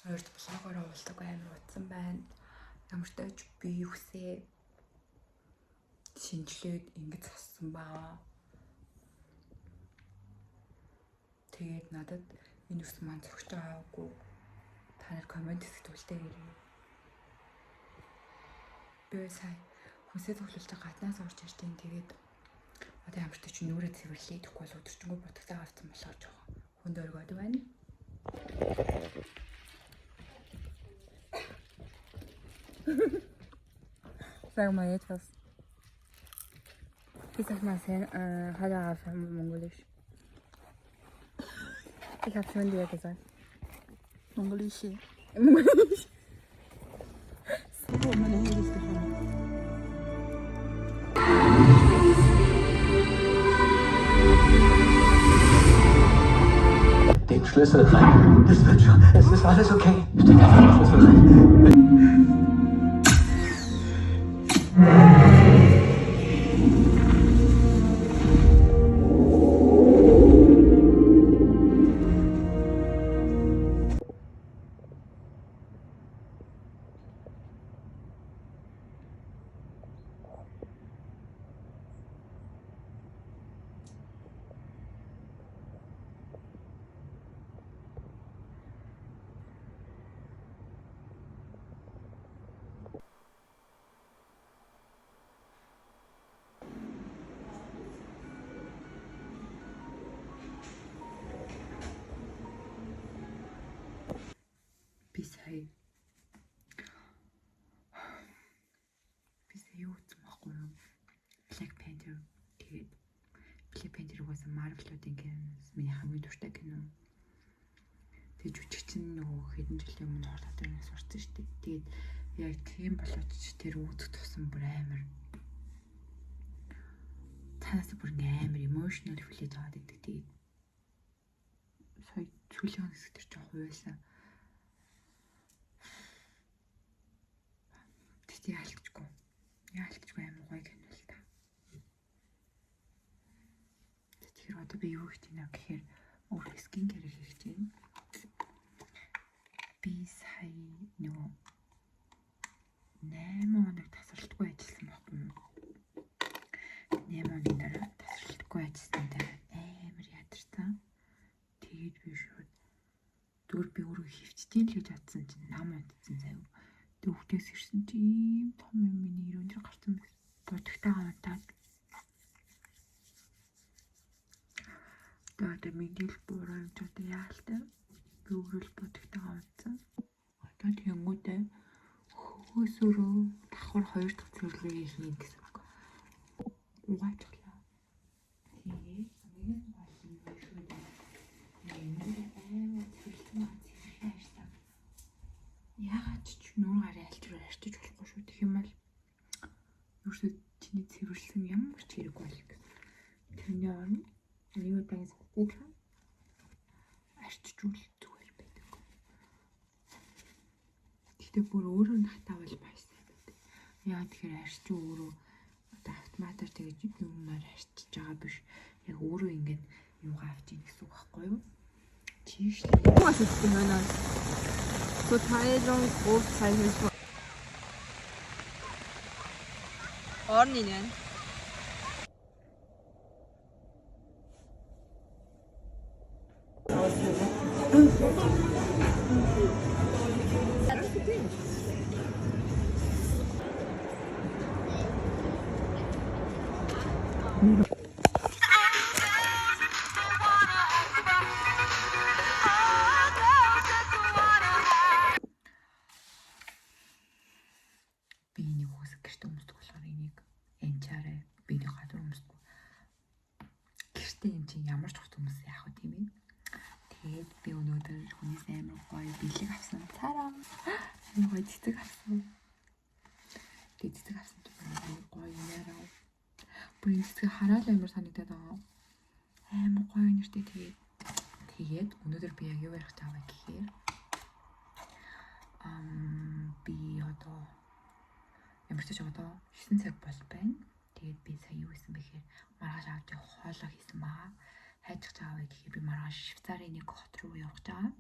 Хоёрд блогоор уулдаг амар утсан байна. Ямар ч тач би юусээ шинжлээд ингэж зассан баа. Тэгээд надад энэ ус маань зурагч байгаагүй. Та нар комент хэсэгт үлдээ ирээ. Би сая хүнсээ тоглож гаднаас орж иртیں۔ Тэгээд одоо ямар ч тач нүрээ цэвэрлээ. Тэгэхгүй бол өдөржингөө ботгтаа авсан болохоор жоохон хүнд өргөд байна. Sag mal etwas. Ich sag mal Hallo auf Mongolisch. Ich habe schon dir gesagt. Mongolisch. Mongolisch. Oh, meine Hände ist gefangen. Den Schlüssel rein. Das wird schon. Es ist alles okay. Steck einfach den Schlüssel rein. Би сая юу гэсэн баггүй юу? Black Panther. Тэгээд Black Panther угаасаа Marvel-уудын киноос миний хамгийн дуртай кино. Тэгээд жүжигчин нөгөө хэдэн жилийн өмнө Ордод тэрнээс сурсан шүү дээ. Тэгээд яг тийм болооч тэр үүдэх тусам бүр амар. Танаас бүр амар emotional хүлээж аваад идэг. Тэгээд сая сүүлийн хэсэг тэр жоох хуйлаа. Тэгтээ яалтчгүй. Яалтчгүй амар гоё кино л та. Тэгэхээр одоо би юу хийж байна гэхээр өөр скин кэр хийж байна. Би сая нөгөө 8 хоног тасралтгүй ажилласан байхгүй юу? 8 хоногийн дараа тасралтгүй ажилласантай амар ядарсан. Тэгээд би шууд дөр би өөрөө хөвчтэй л гэж бодсон чинь нам унтсан заяа. Төвхтээс ирсэн тийм том юм миний өрөөнд гарсан байсан. Бодогтойгоо унтаад. Тэгээд мэдээлэл буураа юм ч одоо яалтай. Би өөрөө л бодогтойгоо унтсан. Одоо тэнгүүтээ хөөсөрөө давхар 2 дахь цэвэрлэгээ хийн гэсэн үг. Угаачлаа. Тэгээд хамгийн гол нь юу шүү дээ. Энэ амар цэвэрлсэн цэвэрлэжсэн. Яагаад ч нүүр гараа альчраар арчиж болохгүй шүү. Тэгэх юм бол ерөөсөө чиний цэвэрлсэн ямар ч хэрэггүй л гэсэн. Тэрний орн нэг удаан сатыг арчиж үл зүгээр байдаг. Гэхдээ бүр өөрөө натаавал байсан байдаг. Яа тэгэхээр арчиж өөрөө одоо автоматар тэгэж юмнаар арчиж байгаа биш. Яг өөрөө ингээд юугаа авч ийн гэсэн үг байхгүй юу? Тийш л. Was ist denn das? Verteilung, Großzeichnung. Ordnen. Би энийг уусаа гэртээ өмсдөг болохоор энийг энчаарэ биний гадар өмсдөг. Гэртээ юм чинь ямар ч хурд хүмүүс яах вэ тийм ээ. Тэгээд би өнөөдөр хүнээс амар гоё бэлэг авсан. Цараа. Энэ гоё цэцэг авсан. Тэгээд цэцэг авсан чинь гоё нэраа. Бүр энэ цэцэг хараад амар санагдаад байгаа. Амар гоё нэртэй тэгээд өнөөдөр би яг юу ярих тааваа гэхээр би одоо ямар ч ч одоо 9 цаг бол байна. Тэгээд би сая юу хийсэн бэ гэхээр маргааш авч хоолоо хийсэн баа. Хайчих цааваа гэхээр би маргааш Швейцарын нэг хот руу явах байгаа.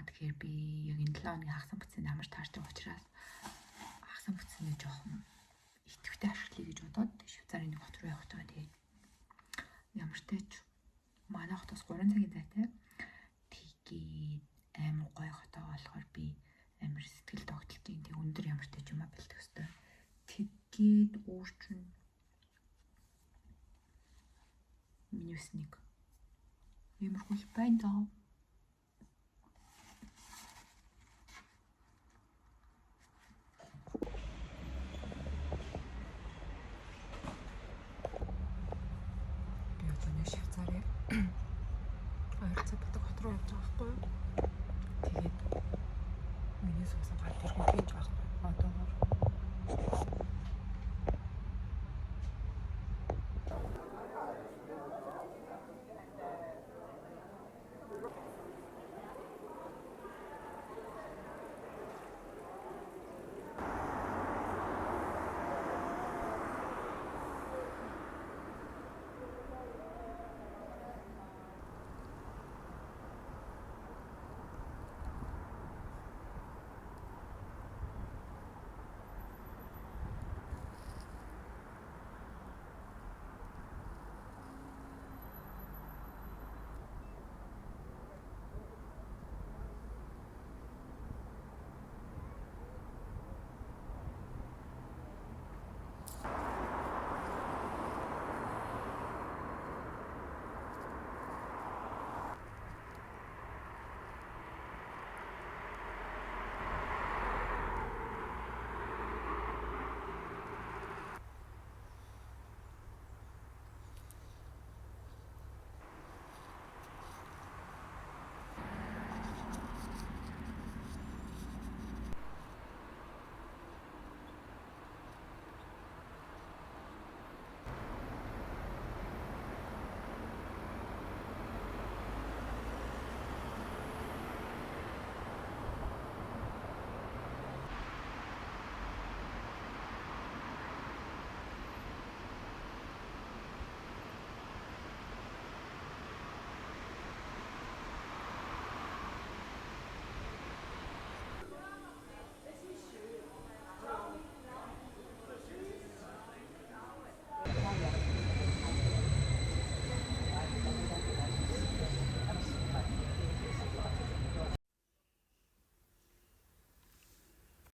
тэгэхээр би яг энэ 7 хоногийн хагасан бүтцэнд амар таарч байгаа учраас хагасан бүтцэндээ жоохон идэвхтэй ашиглая гэж бодоод Швейцарын нэг хот руу явах байгаа. Тэгээд ямар ч тач манай хотоос 3 цагийн зайтай. Тэгээд амар гоё хотоо болохоор би амар сэтгэл тогтолтын тэг өндөр ямар ч тач юм а бэлтэх хэвээр. Тэгээд уурчин минус нэг. Ямаргүй байна даа.